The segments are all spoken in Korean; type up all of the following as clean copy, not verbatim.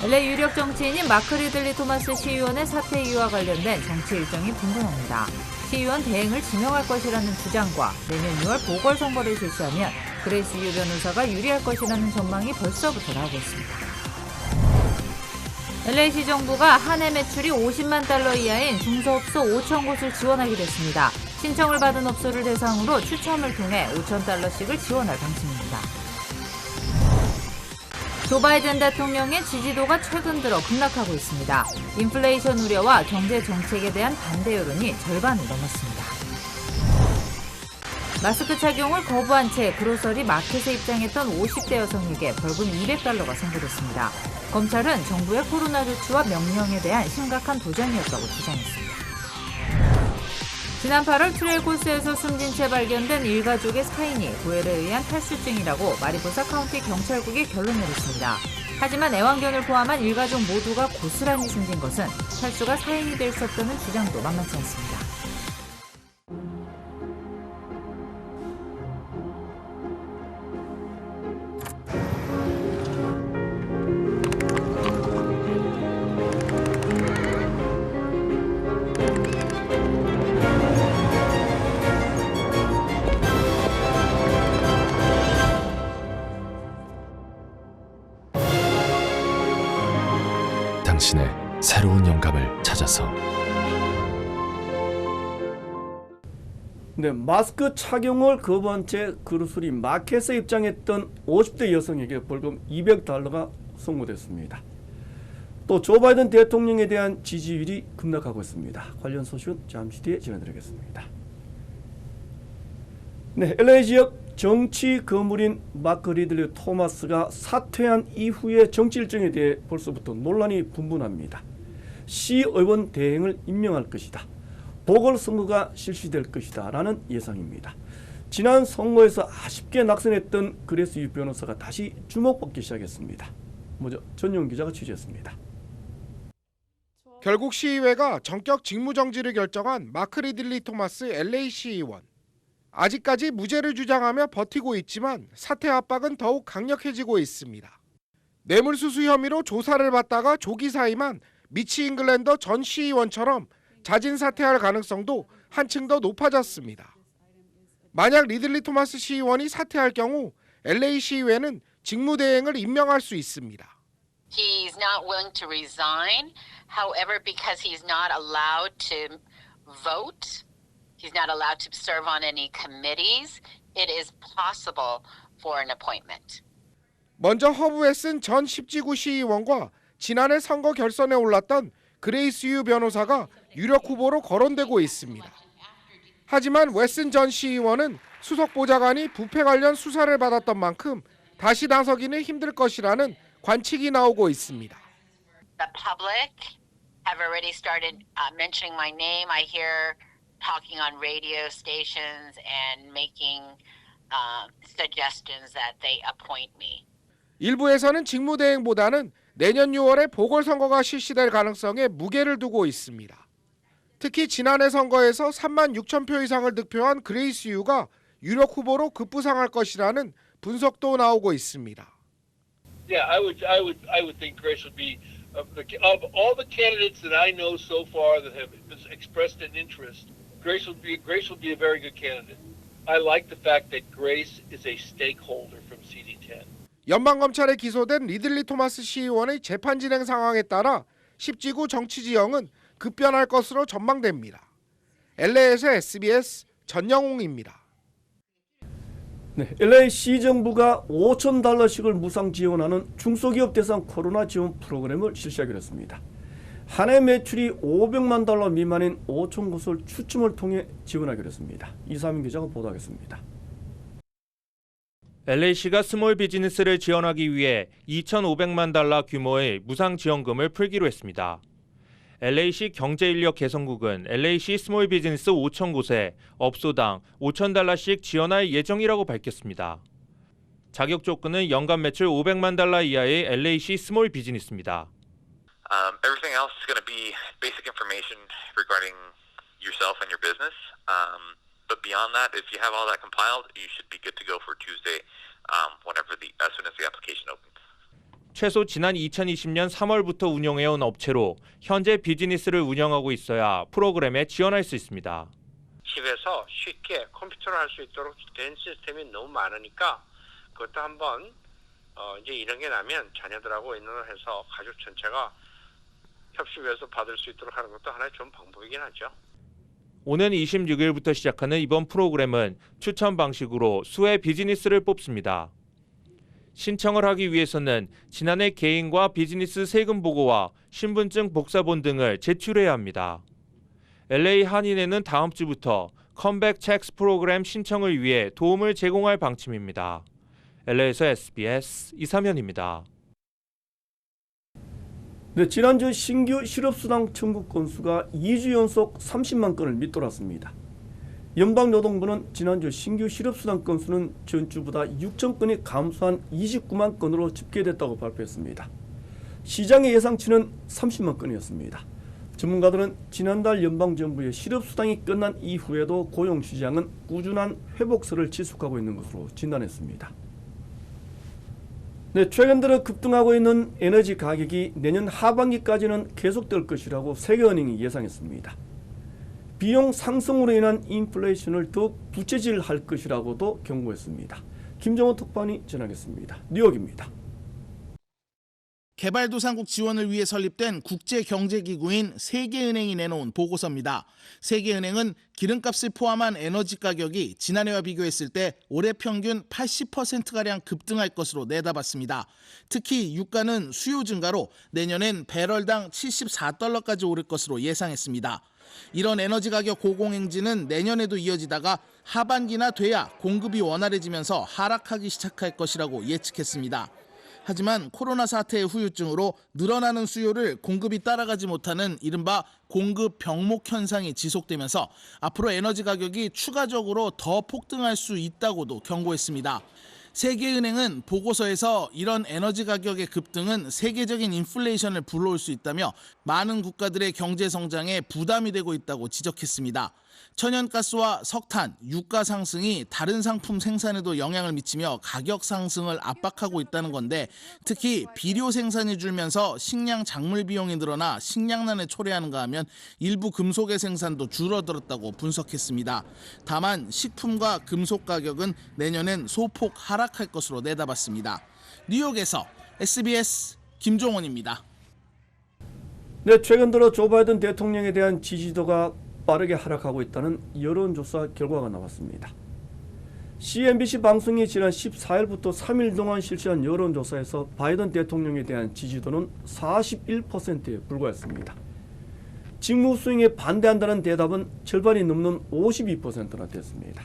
LA 유력 정치인인 마크 리들리 토마스 시의원의 사퇴 이유와 관련된 정치 일정이 분분합니다. 시의원 대행을 지명할 것이라는 주장과 내년 6월 보궐선거를 실시하면 그레이스 유 변호사가 유리할 것이라는 전망이 벌써부터 나오고 있습니다. LA시 정부가 한 해 매출이 50만 달러 이하인 중소업소 5천 곳을 지원하기로 했습니다. 신청을 받은 업소를 대상으로 추첨을 통해 5천 달러씩을 지원할 방침입니다. 조 바이든 대통령의 지지도가 최근 들어 급락하고 있습니다. 인플레이션 우려와 경제 정책에 대한 반대 여론이 절반을 넘었습니다. 마스크 착용을 거부한 채 그로서리 마켓에 입장했던 50대 여성에게 벌금 200달러가 선고됐습니다. 검찰은 정부의 코로나 조치와 명령에 대한 심각한 도전이었다고 주장했습니다. 지난 8월 트레일 코스에서 숨진 채 발견된 일가족의 사인이 고열에 의한 탈수증이라고 마리포사 카운티 경찰국이 결론 내렸습니다. 하지만 애완견을 포함한 일가족 모두가 고스란히 숨진 것은 탈수가 사인이 될 수 없다는 주장도 만만치 않습니다. 당신의 새로운 영감을 찾아서. 네, 마스크 착용을 거부한 채 그로서리 마켓에 입장했던 50대 여성에게 벌금 200달러가 선고됐습니다. 또 조 바이든 대통령에 대한 지지율이 급락하고 있습니다. 관련 소식은 잠시 뒤에 전해드리겠습니다. 네, LA 지역 정치 거물인 마크 리들리 토마스가 사퇴한 이후의 정치 일정에 대해 벌써부터 논란이 분분합니다. 시의원 대행을 임명할 것이다. 보궐선거가 실시될 것이다 라는 예상입니다. 지난 선거에서 아쉽게 낙선했던 그레이스 유 변호사가 다시 주목받기 시작했습니다. 먼저 전용 기자가 취재했습니다. 결국 시의회가 전격 직무정지를 결정한 마크 리들리 토마스 LA 시의원. 아직까지 무죄를 주장하며 버티고 있지만 사퇴 압박은 더욱 강력해지고 있습니다. 뇌물수수 혐의로 조사를 받다가 조기 사임한 미치 잉글랜더 전 시의원처럼 자진 사퇴할 가능성도 한층 더 높아졌습니다. 만약 리들리 토마스 시의원이 사퇴할 경우 LA 시의회는 직무대행을 임명할 수 있습니다. He's not willing to resign. However, because he's not allowed to vote, he's not allowed to serve on any committees, it is possible for an appointment. 먼저 허브 웨슨 전 10지구 시의원과 지난해 선거 결선에 올랐던 그레이스 유 변호사가 유력 후보로 거론되고 있습니다. 하지만 웨슨 전 시의원은 수석 보좌관이 부패 관련 수사를 받았던 만큼 다시 나서기는 힘들 것이라는 관측이 나오고 있습니다. The public have already started mentioning my name. I hear talking on radio stations and making suggestions that they appoint me. 일부에서는 직무대행보다는 내년 6월에 보궐선거가 실시될 가능성에 무게를 두고 있습니다. 특히 지난해 선거에서 3만 6천 표 이상을 득표한 그레이스 유가 유력 후보로 급부상할 것이라는 분석도 나오고 있습니다. Yeah, I would think Grace would be of all the candidates that I know so far that have expressed an interest. Grace would be a very good candidate. I like the fact that Grace is a stakeholder from CD10. 연방검찰에 기소된 리들리 토마스 시의원의 재판 진행 상황에 따라 10지구 정치 지형은 급변할 것으로 전망됩니다. LA에서 SBS 전영웅입니다. 네, LA 시정부가 5천 달러씩을 무상 지원하는 중소기업 대상 코로나 지원 프로그램을 실시하기로 했습니다. 한 해 매출이 500만 달러 미만인 5천 곳을 추첨을 통해 지원하기로 했습니다. 이상민 기자가 보도하겠습니다. LA시가 스몰 비즈니스를 지원하기 위해 2,500만 달러 규모의 무상 지원금을 풀기로 했습니다. LA시 경제인력 개선국은 LA시 스몰 비즈니스 5천 곳에 업소당 5천 달러씩 지원할 예정이라고 밝혔습니다. 자격 조건은 연간 매출 500만 달러 이하의 LA시 스몰 비즈니스입니다. Everything else is going to be basic information regarding yourself and your business. But beyond that, if you have all that compiled, you should be good to go for Tuesday, as soon as the application opens. 최소 지난 2020년 3월부터 운영해온 업체로 현재 비즈니스를 운영하고 있어야 프로그램에 지원할 수 있습니다. 집에서 쉽게 컴퓨터로 할 수 있도록 된 시스템이 너무 많으니까 그것도 한번 이제 이런 게 나면 자녀들하고 의논을 해서 가족 전체가 협심해서 받을 수 있도록 하는 것도 하나의 좋은 방법이긴 하죠. 오는 26일부터 시작하는 이번 프로그램은 추천 방식으로 수의 비즈니스를 뽑습니다. 신청을 하기 위해서는 지난해 개인과 비즈니스 세금 보고와 신분증 복사본 등을 제출해야 합니다. LA 한인회는 다음 주부터 컴백 첵스 프로그램 신청을 위해 도움을 제공할 방침입니다. LA에서 SBS 이삼현입니다. 네, 지난주 신규 실업수당 청구 건수가 2주 연속 30만 건을 밑돌았습니다. 연방노동부는 지난주 신규 실업수당 건수는 전주보다 6천 건이 감소한 29만 건으로 집계됐다고 발표했습니다. 시장의 예상치는 30만 건이었습니다. 전문가들은 지난달 연방정부의 실업수당이 끝난 이후에도 고용시장은 꾸준한 회복세를 지속하고 있는 것으로 진단했습니다. 네, 최근 들어 급등하고 있는 에너지 가격이 내년 하반기까지는 계속될 것이라고 세계은행이 예상했습니다. 비용 상승으로 인한 인플레이션을 더욱 부채질할 것이라고도 경고했습니다. 김정은 특파원이 전하겠습니다. 뉴욕입니다. 개발도상국 지원을 위해 설립된 국제경제기구인 세계은행이 내놓은 보고서입니다. 세계은행은 기름값을 포함한 에너지 가격이 지난해와 비교했을 때 올해 평균 80%가량 급등할 것으로 내다봤습니다. 특히 유가는 수요 증가로 내년엔 배럴당 74달러까지 오를 것으로 예상했습니다. 이런 에너지 가격 고공행진은 내년에도 이어지다가 하반기나 돼야 공급이 원활해지면서 하락하기 시작할 것이라고 예측했습니다. 하지만 코로나 사태의 후유증으로 늘어나는 수요를 공급이 따라가지 못하는 이른바 공급 병목 현상이 지속되면서 앞으로 에너지 가격이 추가적으로 더 폭등할 수 있다고도 경고했습니다. 세계은행은 보고서에서 이런 에너지 가격의 급등은 세계적인 인플레이션을 불러올 수 있다며 많은 국가들의 경제 성장에 부담이 되고 있다고 지적했습니다. 천연가스와 석탄, 유가 상승이 다른 상품 생산에도 영향을 미치며 가격 상승을 압박하고 있다는 건데 특히 비료 생산이 줄면서 식량 작물 비용이 늘어나 식량난에 초래하는가 하면 일부 금속의 생산도 줄어들었다고 분석했습니다. 다만 식품과 금속 가격은 내년엔 소폭 하락할 것으로 내다봤습니다. 뉴욕에서 SBS 김종원입니다. 네, 최근 들어 조 바이든 대통령에 대한 지지도가 빠르게 하락하고 있다는 여론조사 결과가 나왔습니다. CNBC 방송이 지난 14일부터 3일 동안 실시한 여론조사에서 바이든 대통령에 대한 지지도는 41%에 불과했습니다. 직무 수행에 반대한다는 대답은 절반이 넘는 52%나 됐습니다.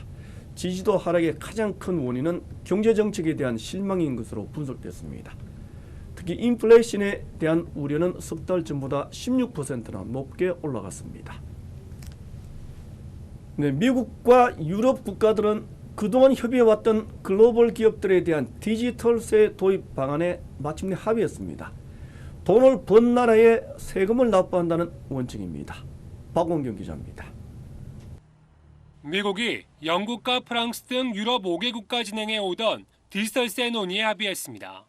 지지도 하락의 가장 큰 원인은 경제정책에 대한 실망인 것으로 분석됐습니다. 특히 인플레이션에 대한 우려는 석 달 전보다 16%나 높게 올라갔습니다. 네, 미국과 유럽 국가들은 그동안 협의해왔던 글로벌 기업들에 대한 디지털세 도입 방안에 마침내 합의했습니다. 돈을 번 나라에 세금을 납부한다는 원칙입니다. 박원경 기자입니다. 미국이 영국과 프랑스 등 유럽 5개국과 진행해 오던 디지털세 논의에 합의했습니다.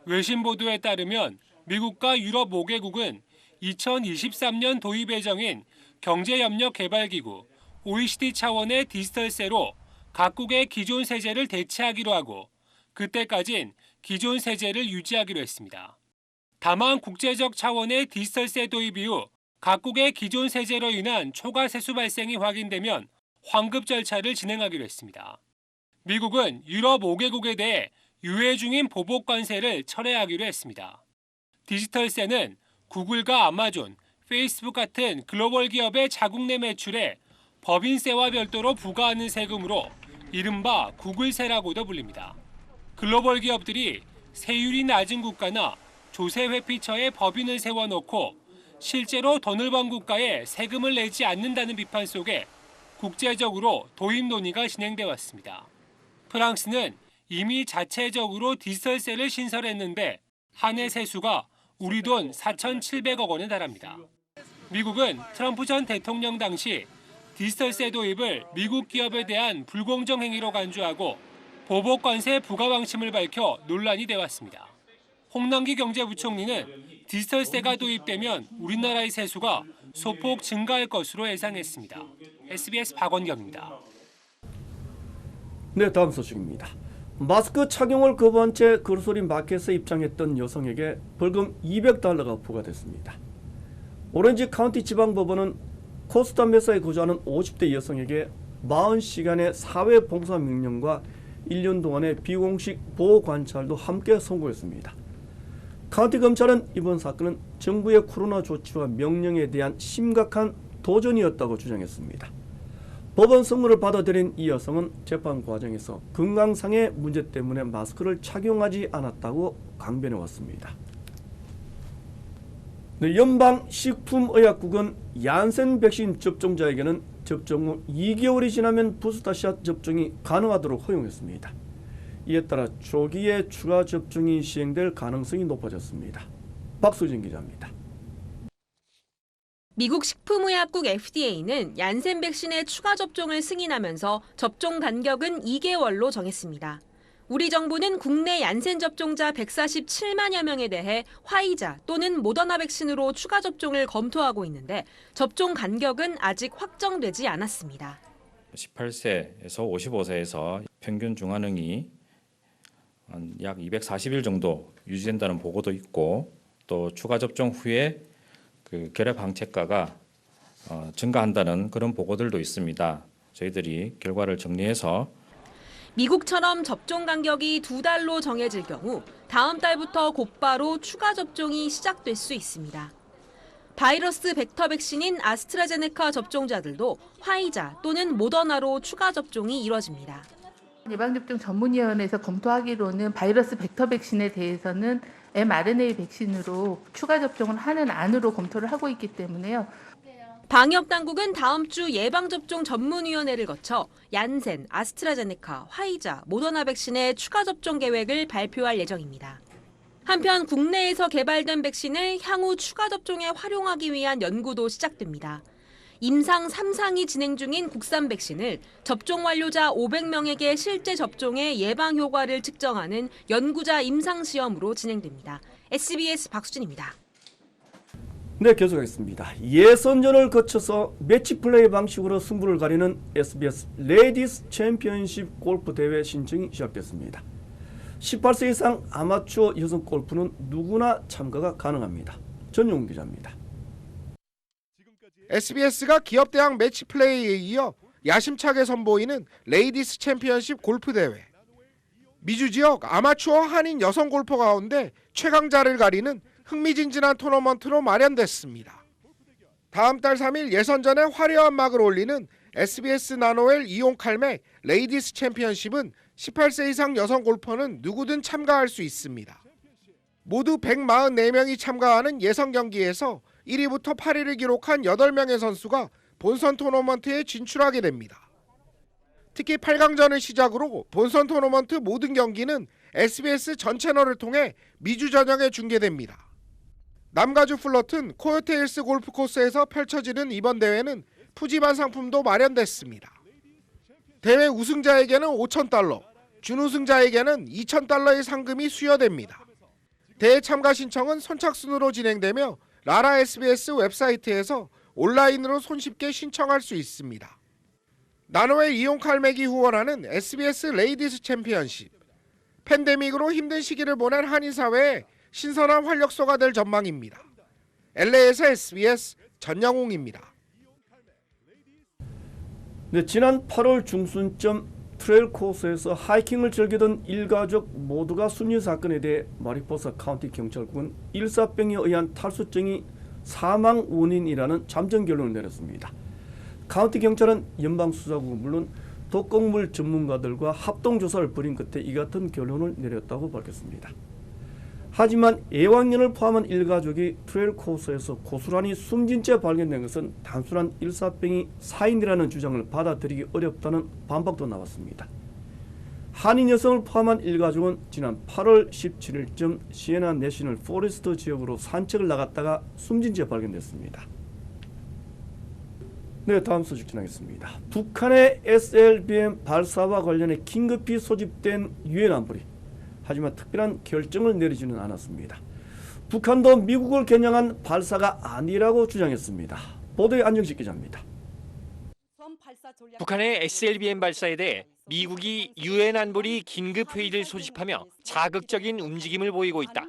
외신 보도에 따르면 미국과 유럽 5개국은 2023년 도입 예정인 경제협력개발기구 OECD 차원의 디지털세로 각국의 기존 세제를 대체하기로 하고 그때까진 기존 세제를 유지하기로 했습니다. 다만 국제적 차원의 디지털세 도입 이후 각국의 기존 세제로 인한 초과 세수 발생이 확인되면 환급 절차를 진행하기로 했습니다. 미국은 유럽 5개국에 대해 유예 중인 보복 관세를 철회하기로 했습니다. 디지털세는 구글과 아마존, 페이스북 같은 글로벌 기업의 자국 내 매출에 법인세와 별도로 부과하는 세금으로 이른바 구글세라고도 불립니다. 글로벌 기업들이 세율이 낮은 국가나 조세 회피처에 법인을 세워놓고 실제로 돈을 번 국가에 세금을 내지 않는다는 비판 속에 국제적으로 도입 논의가 진행돼 왔습니다. 프랑스는 이미 자체적으로 디지털세를 신설했는데 한 해 세수가 우리 돈 4,700억 원에 달합니다. 미국은 트럼프 전 대통령 당시 디지털세 도입을 미국 기업에 대한 불공정 행위로 간주하고 보복 관세 부과 방침을 밝혀 논란이 돼 왔습니다. 홍남기 경제부총리는 디지털세가 도입되면 우리나라의 세수가 소폭 증가할 것으로 예상했습니다. SBS 박원경입니다. 네, 다음 소식입니다. 마스크 착용을 거부한 채 그로서리 마켓에 입장했던 여성에게 벌금 $200가 부과됐습니다. 오렌지 카운티 지방법원은 코스타 메사에 거주하는 50대 여성에게 40시간의 사회봉사 명령과 1년 동안의 비공식 보호관찰도 함께 선고했습니다. 카운티 검찰은 이번 사건은 정부의 코로나 조치와 명령에 대한 심각한 도전이었다고 주장했습니다. 법원 선고를 받아들인 이 여성은 재판 과정에서 건강상의 문제 때문에 마스크를 착용하지 않았다고 강변해왔습니다. 네, 연방식품의약국은 얀센 백신 접종자에게는 접종 후 2개월이 지나면 부스터샷 접종이 가능하도록 허용했습니다. 이에 따라 조기에 추가 접종이 시행될 가능성이 높아졌습니다. 박수진 기자입니다. 미국 식품의약국 FDA는 얀센 백신의 추가 접종을 승인하면서 접종 간격은 2개월로 정했습니다. 우리 정부는 국내 얀센 접종자 147만여 명에 대해 화이자 또는 모더나 백신으로 추가 접종을 검토하고 있는데 접종 간격은 아직 확정되지 않았습니다. 18세에서 55세에서 평균 중환응이 약 240일 정도 유지된다는 보고도 있고 또 추가 접종 후에 결핵 항체가가 증가한다는 그런 보고들도 있습니다. 저희들이 결과를 정리해서 미국처럼 접종 간격이 2달로 정해질 경우 다음 달부터 곧바로 추가 접종이 시작될 수 있습니다. 바이러스 벡터 백신인 아스트라제네카 접종자들도 화이자 또는 모더나로 추가 접종이 이뤄집니다. 예방접종 전문위원회에서 검토하기로는 바이러스 벡터 백신에 대해서는 mRNA 백신으로 추가 접종을 하는 안으로 검토를 하고 있기 때문에요. 방역당국은 다음 주 예방접종 전문위원회를 거쳐 얀센, 아스트라제네카, 화이자, 모더나 백신의 추가 접종 계획을 발표할 예정입니다. 한편 국내에서 개발된 백신을 향후 추가 접종에 활용하기 위한 연구도 시작됩니다. 임상 3상이 진행 중인 국산 백신을 접종 완료자 500명에게 실제 접종의 예방 효과를 측정하는 연구자 임상 시험으로 진행됩니다. SBS 박수진입니다. 네, 계속하겠습니다. 예선전을 거쳐서 매치 플레이 방식으로 승부를 가리는 SBS 레디스 챔피언십 골프 대회 신청이 시작됐습니다. 18세 이상 아마추어 여성 골프는 누구나 참가가 가능합니다. 전용 기자입니다. SBS가 기업대학 매치 플레이에 이어 야심차게 선보이는 레이디스 챔피언십 골프 대회. 미주 지역 아마추어 한인 여성 골퍼 가운데 최강자를 가리는 흥미진진한 토너먼트로 마련됐습니다. 다음 달 3일 예선전에 화려한 막을 올리는 SBS 나노엘 이용 칼맥 레이디스 챔피언십은 18세 이상 여성 골퍼는 누구든 참가할 수 있습니다. 모두 144명이 참가하는 예선 경기에서 1위부터 8위를 기록한 8명의 선수가 본선 토너먼트에 진출하게 됩니다. 특히 8강전을 시작으로 본선 토너먼트 모든 경기는 SBS 전 채널을 통해 미주 전역에 중계됩니다. 남가주 플러튼 코요테일스 골프 코스에서 펼쳐지는 이번 대회는 푸짐한 상품도 마련됐습니다. 대회 우승자에게는 $5,000, 준우승자에게는 $2,000의 상금이 수여됩니다. 대회 참가 신청은 선착순으로 진행되며 라라 SBS 웹사이트에서 온라인으로 손쉽게 신청할 수 있습니다. 나노의 이용 칼맥이 후원하는 SBS 레이디스 챔피언십. 팬데믹으로 힘든 시기를 보낸 한인 사회에 신선한 활력소가 될 전망입니다. LA에서 SBS 전영웅입니다. 네, 지난 8월 중순쯤 트레일 코스에서 하이킹을 즐기던 일가족 모두가 숨진 사건에 대해 마리포사 카운티 경찰국은 일사병에 의한 탈수증이 사망 원인이라는 잠정 결론을 내렸습니다. 카운티 경찰은 연방수사국은 물론 독극물 전문가들과 합동조사를 벌인 끝에 이 같은 결론을 내렸다고 밝혔습니다. 하지만 애완견을 포함한 일가족이 트레일 코스에서 고스란히 숨진 채 발견된 것은 단순한 일사병이 사인이라는 주장을 받아들이기 어렵다는 반박도 나왔습니다. 한인 여성을 포함한 일가족은 지난 8월 17일쯤 시에나 내셔널 포레스트 지역으로 산책을 나갔다가 숨진 채 발견됐습니다. 네, 다음 소식 전하겠습니다. 북한의 SLBM 발사와 관련해 긴급히 소집된 유엔 안보리. 하지만 특별한 결정을 내리지는 않았습니다. 북한도 미국을 겨냥한 발사가 아니라고 주장했습니다. 보도의 안정식 기자입니다. 북한의 SLBM 발사에 대해 미국이 유엔 안보리 긴급회의를 소집하며 자극적인 움직임을 보이고 있다.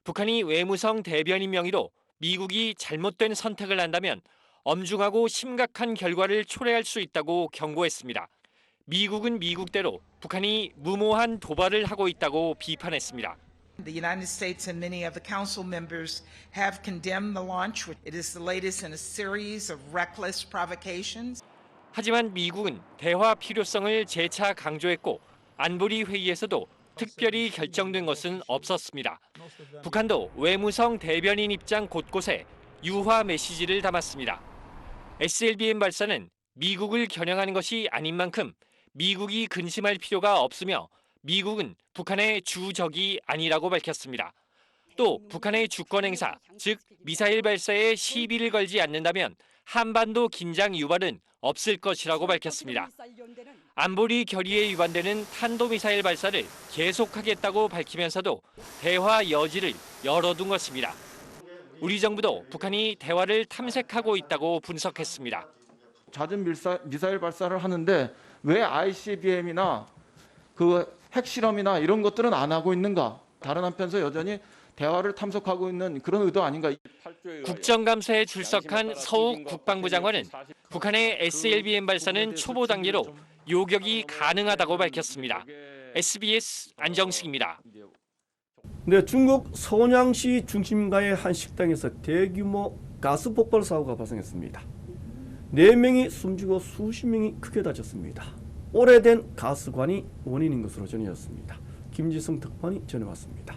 북한이 외무성 대변인 명의로 미국이 잘못된 선택을 한다면 엄중하고 심각한 결과를 초래할 수 있다고 경고했습니다. 미국은 미국대로 북한이 무모한 도발을 하고 있다고 비판했습니다. The United States and many of the Council members have condemned the launch. It is the latest in a series of reckless provocations. 하지만 미국은 대화 필요성을 재차 강조했고 안보리 회의에서도 특별히 결정된 것은 없었습니다. 북한도 외무성 대변인 입장 곳곳에 유화 메시지를 담았습니다. SLBM 발사는 미국을 겨냥하는 것이 아닌 만큼 미국이 근심할 필요가 없으며 미국은 북한의 주적이 아니라고 밝혔습니다. 또 북한의 주권 행사, 즉 미사일 발사에 시비를 걸지 않는다면 한반도 긴장 유발은 없을 것이라고 밝혔습니다. 안보리 결의에 위반되는 탄도미사일 발사를 계속하겠다고 밝히면서도 대화 여지를 열어둔 것입니다. 우리 정부도 북한이 대화를 탐색하고 있다고 분석했습니다. 잦은 미사일 발사를 하는데 왜 ICBM이나 그 핵실험이나 이런 것들은 안 하고 있는가? 다른 한편에서 여전히 대화를 탐색하고 있는 그런 의도 아닌가? 국정감사에 출석한 서욱 국방부 장관은 북한의 SLBM 발사는 초보 단계로 요격이 가능하다고 밝혔습니다. SBS 안정식입니다. 네, 중국 선양시 중심가의 한 식당에서 대규모 가스 폭발 사고가 발생했습니다. 4명이 숨지고 수십 명이 크게 다쳤습니다. 오래된 가스관이 원인인 것으로 전해졌습니다. 김지성 특파원이 전해왔습니다.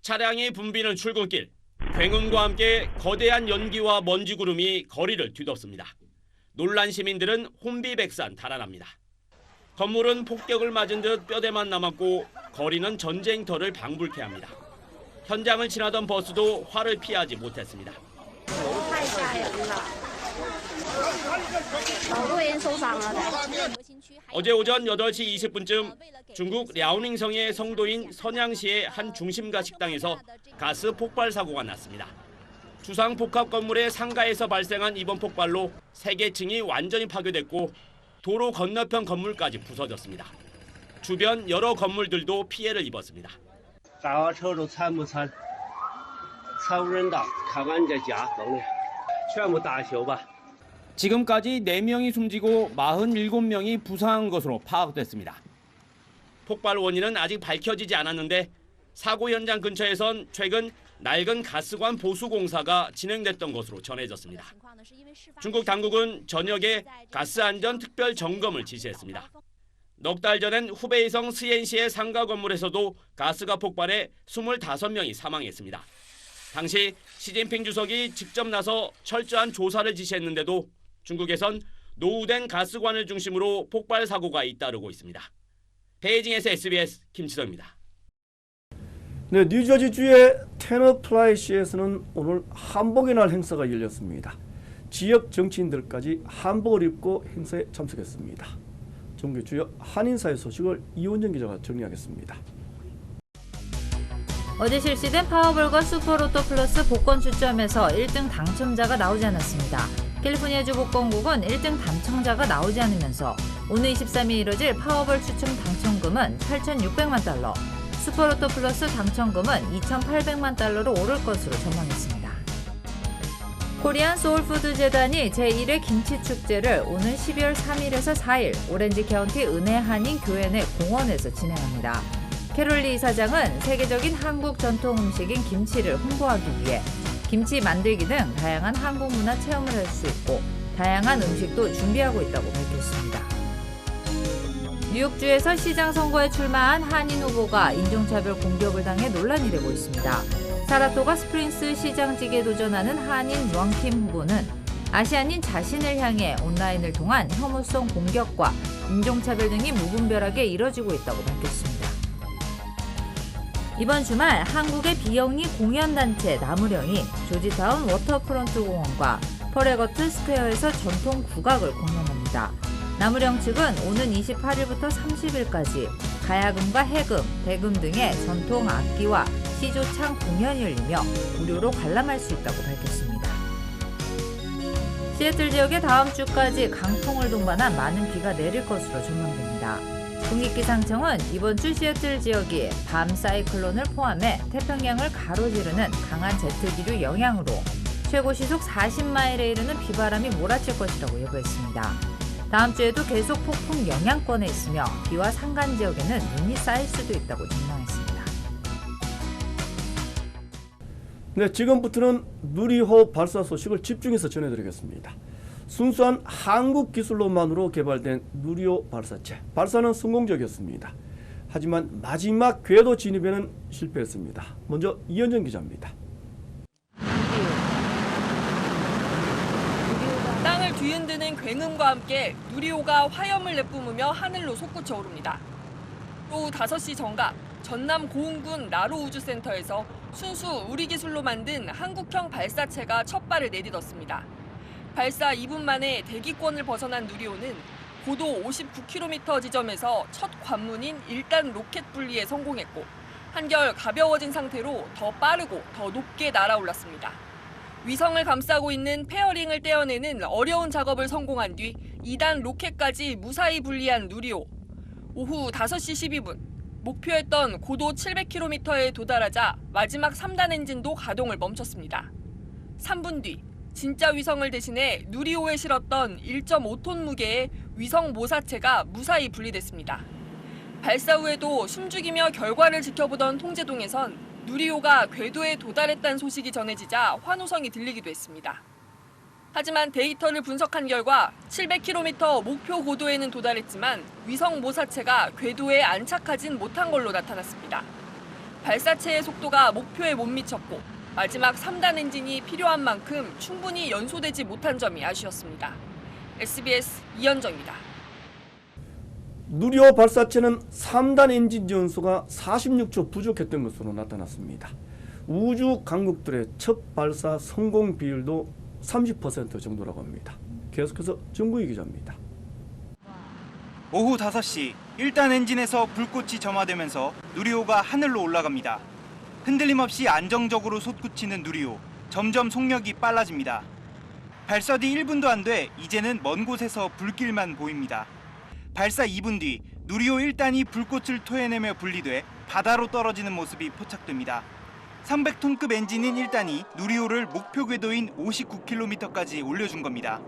차량이 붐비는 출근길, 굉음과 함께 거대한 연기와 먼지 구름이 거리를 뒤덮습니다. 놀란 시민들은 혼비백산 달아납니다. 건물은 폭격을 맞은 듯 뼈대만 남았고 거리는 전쟁터를 방불케 합니다. 현장을 지나던 버스도 화를 피하지 못했습니다. 어제 오전 8시 20분쯤 중국 랴오닝성의 성도인 선양시의 한 중심가 식당에서 가스 폭발 사고가 났습니다. 주상 복합 건물의 상가에서 발생한 이번 폭발로 3개층이 완전히 파괴됐고 도로 건너편 건물까지 부서졌습니다. 주변 여러 건물들도 피해를 입었습니다. 지금까지 4명이 숨지고 47명이 부상한 것으로 파악됐습니다. 폭발 원인은 아직 밝혀지지 않았는데 사고 현장 근처에선 최근 낡은 가스관 보수 공사가 진행됐던 것으로 전해졌습니다. 중국 당국은 저녁에 가스 안전 특별 점검을 지시했습니다. 넉 달 전엔 후베이성 스옌시의 상가 건물에서도 가스가 폭발해 25명이 사망했습니다. 당시 시진핑 주석이 직접 나서 철저한 조사를 지시했는데도 중국에선 노후된 가스관을 중심으로 폭발 사고가 잇따르고 있습니다. 베이징에서 SBS 김치성입니다. 네, 뉴저지주의 테너플라이시에서는 오늘 한복의 날 행사가 열렸습니다. 지역 정치인들까지 한복을 입고 행사에 참석했습니다. 전국의 주요 한인사회 소식을 이원정 기자가 정리하겠습니다. 어제 실시된 파워볼과 슈퍼로또 플러스 복권 추첨에서 1등 당첨자가 나오지 않았습니다. 캘리포니아주 복권국은 1등 당첨자가 나오지 않으면서 오늘 23일 이뤄질 파워볼 추첨 당첨금은 8,600만 달러, 슈퍼로또 플러스 당첨금은 2,800만 달러로 오를 것으로 전망했습니다. 코리안 소울푸드 재단이 제1회 김치축제를 오는 12월 3일에서 4일 오렌지 카운티 은혜 한인 교회 내 공원에서 진행합니다. 캐롤리 이사장은 세계적인 한국 전통 음식인 김치를 홍보하기 위해 김치 만들기 등 다양한 한국 문화 체험을 할 수 있고 다양한 음식도 준비하고 있다고 밝혔습니다. 뉴욕주에서 시장 선거에 출마한 한인 후보가 인종차별 공격을 당해 논란이 되고 있습니다. 사라토가 스프링스 시장직에 도전하는 한인 런킴 후보는 아시아인 자신을 향해 온라인을 통한 혐오성 공격과 인종차별 등이 무분별하게 이뤄지고 있다고 밝혔습니다. 이번 주말 한국의 비영리 공연단체 나무령이 조지타운 워터프론트 공원과 퍼레거트 스퀘어에서 전통 국악을 공연합니다. 나무령 측은 오는 28일부터 30일까지 가야금과 해금, 대금 등의 전통 악기와 시조창 공연이 열리며 무료로 관람할 수 있다고 밝혔습니다. 시애틀 지역에 다음 주까지 강풍을 동반한 많은 비가 내릴 것으로 전망됩니다. 국립기상청은 이번 주 시애틀 지역이 밤 사이클론을 포함해 태평양을 가로지르는 강한 제트기류 영향으로 최고 시속 40마일에 이르는 비바람이 몰아칠 것이라고 예보했습니다. 다음 주에도 계속 폭풍 영향권에 있으며 비와 산간 지역에는 눈이 쌓일 수도 있다고 전망했습니다. 네, 지금부터는 누리호 발사 소식을 집중해서 전해드리겠습니다. 순수한 한국 기술로만으로 개발된 누리호 발사체. 발사는 성공적이었습니다. 하지만 마지막 궤도 진입에는 실패했습니다. 먼저 이현정 기자입니다. 땅을 뒤흔드는 굉음과 함께 누리호가 화염을 내뿜으며 하늘로 솟구쳐 오릅니다. 오후 5시 정각 전남 고흥군 나로우주센터에서 순수 우리 기술로 만든 한국형 발사체가 첫 발을 내딛었습니다. 발사 2분 만에 대기권을 벗어난 누리호는 고도 59km 지점에서 첫 관문인 1단 로켓 분리에 성공했고 한결 가벼워진 상태로 더 빠르고 더 높게 날아올랐습니다. 위성을 감싸고 있는 페어링을 떼어내는 어려운 작업을 성공한 뒤 2단 로켓까지 무사히 분리한 누리호. 오후 5시 12분 목표했던 고도 700km에 도달하자 마지막 3단 엔진도 가동을 멈췄습니다. 3분 뒤 진짜 위성을 대신해 누리호에 실었던 1.5톤 무게의 위성 모사체가 무사히 분리됐습니다. 발사 후에도 숨죽이며 결과를 지켜보던 통제동에선 누리호가 궤도에 도달했다는 소식이 전해지자 환호성이 들리기도 했습니다. 하지만 데이터를 분석한 결과 700km 목표 고도에는 도달했지만 위성 모사체가 궤도에 안착하진 못한 걸로 나타났습니다. 발사체의 속도가 목표에 못 미쳤고 마지막 3단 엔진이 필요한 만큼 충분히 연소되지 못한 점이 아쉬웠습니다. SBS 이현정입니다. 누리호 발사체는 3단 엔진 연소가 46초 부족했던 것으로 나타났습니다. 우주 강국들의 첫 발사 성공 비율도 30% 정도라고 합니다. 계속해서 정구희 기자입니다. 오후 5시 1단 엔진에서 불꽃이 점화되면서 누리호가 하늘로 올라갑니다. 흔들림 없이 안정적으로 솟구치는 누리호. 점점 속력이 빨라집니다. 발사 뒤 1분도 안 돼 이제는 먼 곳에서 불길만 보입니다. 발사 2분 뒤 누리호 1단이 불꽃을 토해내며 분리돼 바다로 떨어지는 모습이 포착됩니다. 300톤급 엔진인 1단이 누리호를 목표 궤도인 59km까지 올려준 겁니다.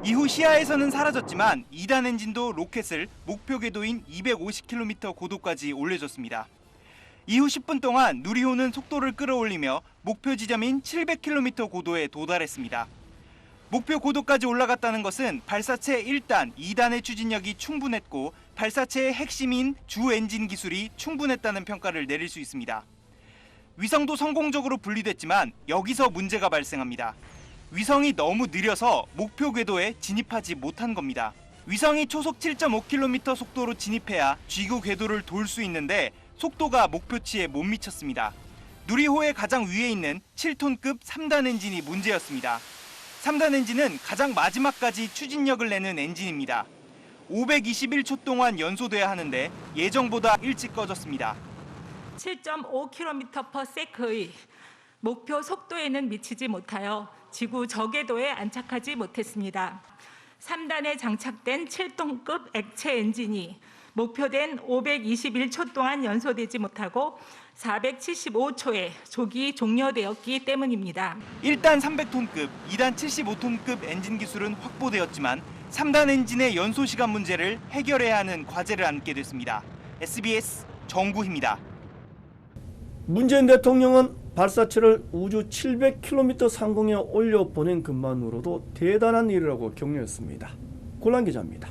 이후 시야에서는 사라졌지만 2단 엔진도 로켓을 목표 궤도인 250km 고도까지 올려줬습니다. 이후 10분 동안 누리호는 속도를 끌어올리며 목표 지점인 700km 고도에 도달했습니다. 목표 고도까지 올라갔다는 것은 발사체 1단, 2단의 추진력이 충분했고 발사체의 핵심인 주 엔진 기술이 충분했다는 평가를 내릴 수 있습니다. 위성도 성공적으로 분리됐지만 여기서 문제가 발생합니다. 위성이 너무 느려서 목표 궤도에 진입하지 못한 겁니다. 위성이 초속 7.5km 속도로 진입해야 쥐구 궤도를 돌 수 있는데 속도가 목표치에 못 미쳤습니다. 누리호의 가장 위에 있는 7톤급 3단 엔진이 문제였습니다. 3단 엔진은 가장 마지막까지 추진력을 내는 엔진입니다. 521초 동안 연소돼야 하는데 예정보다 일찍 꺼졌습니다. 7.5km/s의 목표 속도에는 미치지 못하여 지구 저궤도에 안착하지 못했습니다. 3단에 장착된 7톤급 액체 엔진이 목표된 521초 동안 연소되지 못하고 475초에 조기 종료되었기 때문입니다. 1단 300톤급, 2단 75톤급 엔진 기술은 확보되었지만 3단 엔진의 연소 시간 문제를 해결해야 하는 과제를 안게 됐습니다. SBS 정구희입니다. 문재인 대통령은 발사체를 우주 700km 상공에 올려보낸 것만으로도 대단한 일이라고 격려했습니다. 고란 기자입니다.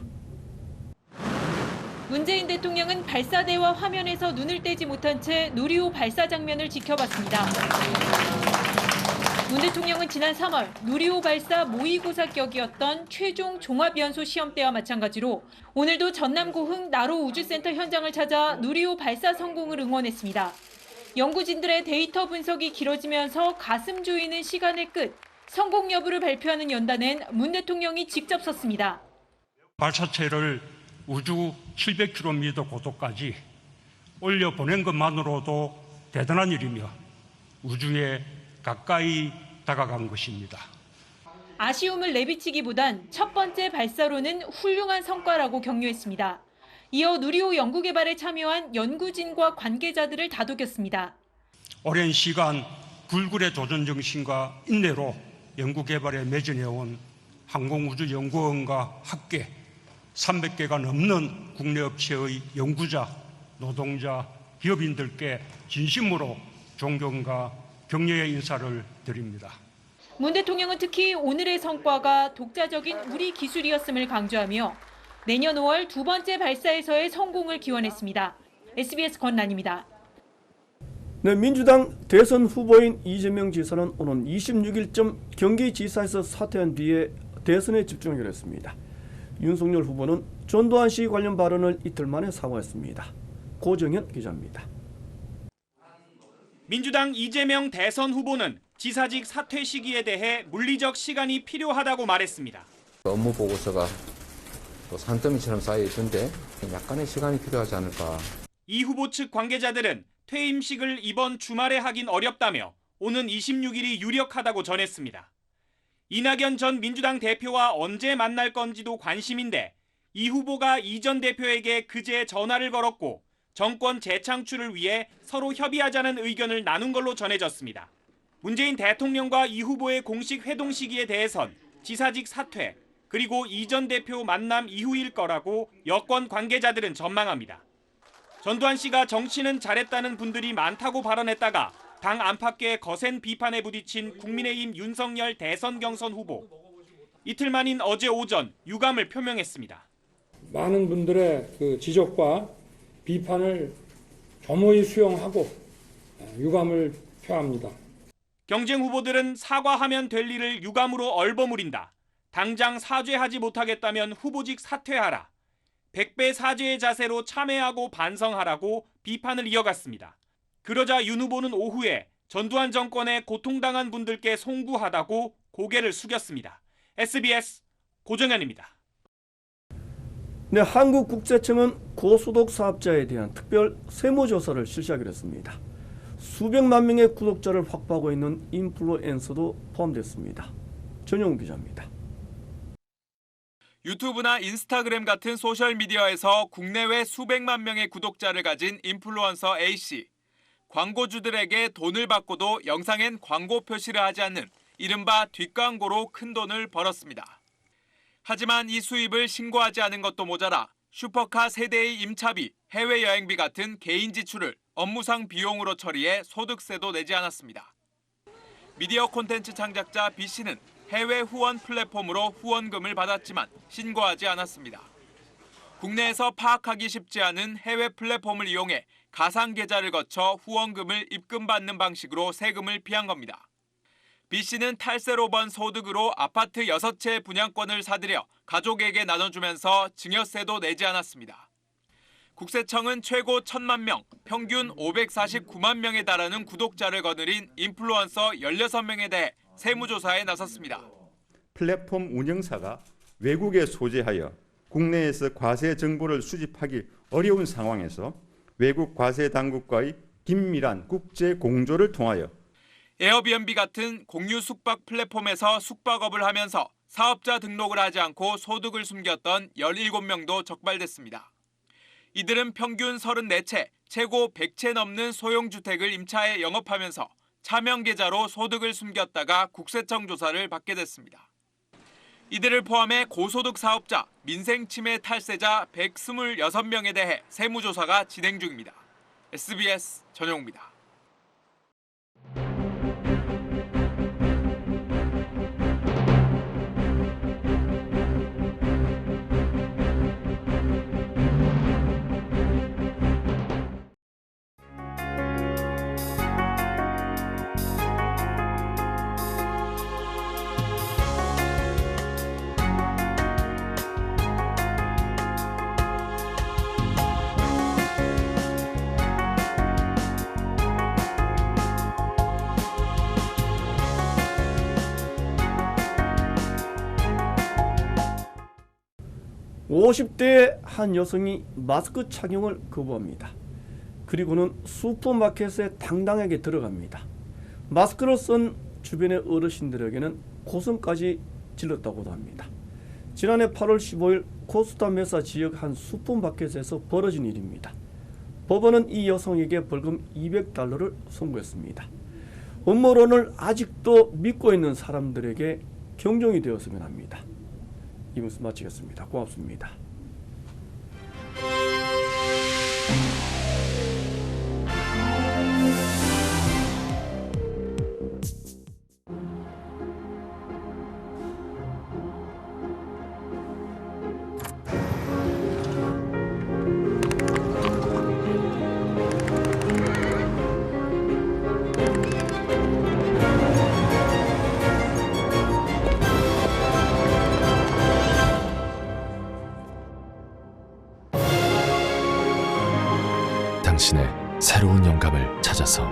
문재인 대통령은 발사대와 화면에서 눈을 떼지 못한 채 누리호 발사 장면을 지켜봤습니다. 문 대통령은 지난 3월 누리호 발사 모의고사격이었던 최종 종합연소 시험 때와 마찬가지로 오늘도 전남 고흥 나로우주센터 현장을 찾아 누리호 발사 성공을 응원했습니다. 연구진들의 데이터 분석이 길어지면서 가슴 조이는 시간의 끝, 성공 여부를 발표하는 연단엔 문 대통령이 직접 섰습니다. 발사체를 우주 700km 고도까지 올려보낸 것만으로도 대단한 일이며 우주에 가까이 다가간 것입니다. 아쉬움을 내비치기보단 첫 번째 발사로는 훌륭한 성과라고 격려했습니다. 이어 누리호 연구개발에 참여한 연구진과 관계자들을 다독였습니다. 오랜 시간 불굴의 도전 정신과 인내로 연구개발에 매진해온 항공우주연구원과 학계 300개가 넘는 국내 업체의 연구자, 노동자, 기업인들께 진심으로 존경과 격려의 인사를 드립니다. 문 대통령은 특히 오늘의 성과가 독자적인 우리 기술이었음을 강조하며 내년 5월 두 번째 발사에서의 성공을 기원했습니다. SBS 권란입니다. 네, 민주당 대선 후보인 이재명 지사는 오는 26일쯤 경기지사에서 사퇴한 뒤에 대선에 집중하기로 했습니다. 윤석열 후보는 전두환 씨 관련 발언을 이틀 만에 사과했습니다. 고정현 기자입니다. 민주당 이재명 대선 후보는 지사직 사퇴 시기에 대해 물리적 시간이 필요하다고 말했습니다. 업무 보고서가 또 산더미처럼 쌓여 있던데 약간의 시간이 필요하지 않을까. 이 후보 측 관계자들은 퇴임식을 이번 주말에 하긴 어렵다며 오는 26일이 유력하다고 전했습니다. 이낙연 전 민주당 대표와 언제 만날 건지도 관심인데 이 후보가 이 전 대표에게 그제 전화를 걸었고 정권 재창출을 위해 서로 협의하자는 의견을 나눈 걸로 전해졌습니다. 문재인 대통령과 이 후보의 공식 회동 시기에 대해선 지사직 사퇴 그리고 이 전 대표 만남 이후일 거라고 여권 관계자들은 전망합니다. 전두환 씨가 정치는 잘했다는 분들이 많다고 발언했다가 당 안팎의 거센 비판에 부딪힌 국민의힘 윤석열 대선 경선 후보. 이틀 만인 어제 오전 유감을 표명했습니다. 많은 분들의 그 지적과 비판을 겸허히 수용하고 유감을 표합니다. 경쟁 후보들은 사과하면 될 일을 유감으로 얼버무린다. 당장 사죄하지 못하겠다면 후보직 사퇴하라. 100배 사죄의 자세로 참회하고 반성하라고 비판을 이어갔습니다. 그러자 윤 후보는 오후에 전두환 정권에 고통당한 분들께 송구하다고 고개를 숙였습니다. SBS 고정현입니다. 네, 한국국세청은 고소득 사업자에 대한 특별 세무조사를 실시하기로 했습니다. 수백만 명의 구독자를 확보하고 있는 인플루엔서도 포함됐습니다. 전용 기자입니다. 유튜브나 인스타그램 같은 소셜미디어에서 국내외 수백만 명의 구독자를 가진 인플루언서 A씨. 광고주들에게 돈을 받고도 영상엔 광고 표시를 하지 않는 이른바 뒷광고로 큰 돈을 벌었습니다. 하지만 이 수입을 신고하지 않은 것도 모자라 슈퍼카 세대의 임차비, 해외여행비 같은 개인 지출을 업무상 비용으로 처리해 소득세도 내지 않았습니다. 미디어 콘텐츠 창작자 B씨는 해외 후원 플랫폼으로 후원금을 받았지만 신고하지 않았습니다. 국내에서 파악하기 쉽지 않은 해외 플랫폼을 이용해 가상 계좌를 거쳐 후원금을 입금받는 방식으로 세금을 피한 겁니다. B씨는 탈세로 번 소득으로 아파트 6채 분양권을 사들여 가족에게 나눠주면서 증여세도 내지 않았습니다. 국세청은 최고 1,000만 명, 평균 549만 명에 달하는 구독자를 거느린 인플루언서 16명에 대해 세무조사에 나섰습니다. 플랫폼 운영사가 외국에 소재하여 국내에서 과세 정보를 수집하기 어려운 상황에서 외국 과세 당국과의 긴밀한 국제 공조를 통하여 에어비앤비 같은 공유 숙박 플랫폼에서 숙박업을 하면서 사업자 등록을 하지 않고 소득을 숨겼던 17명도 적발됐습니다. 이들은 평균 34채, 최고 100채 넘는 소형주택을 임차해 영업하면서 차명 계좌로 소득을 숨겼다가 국세청 조사를 받게 됐습니다. 이들을 포함해 고소득 사업자, 민생침해 탈세자 126명에 대해 세무조사가 진행 중입니다. SBS 전용입니다. (50대) 한 여성이 마스크 착용을 거부합니다. 그리고는 슈퍼마켓에 당당하게 들어갑니다. 마스크를 쓴 주변의 어르신들에게는 고성까지 질렀다고도 합니다. 지난해 8월 15일 코스타메사 지역 한 슈퍼마켓에서 벌어진 일입니다. 법원은 이 여성에게 벌금 $200를 선고했습니다. 음모론을 아직도 믿고 있는 사람들에게 경종이 되었으면 합니다. 이 뉴스 마치겠습니다. 고맙습니다. 당신의 새로운 영감을 찾아서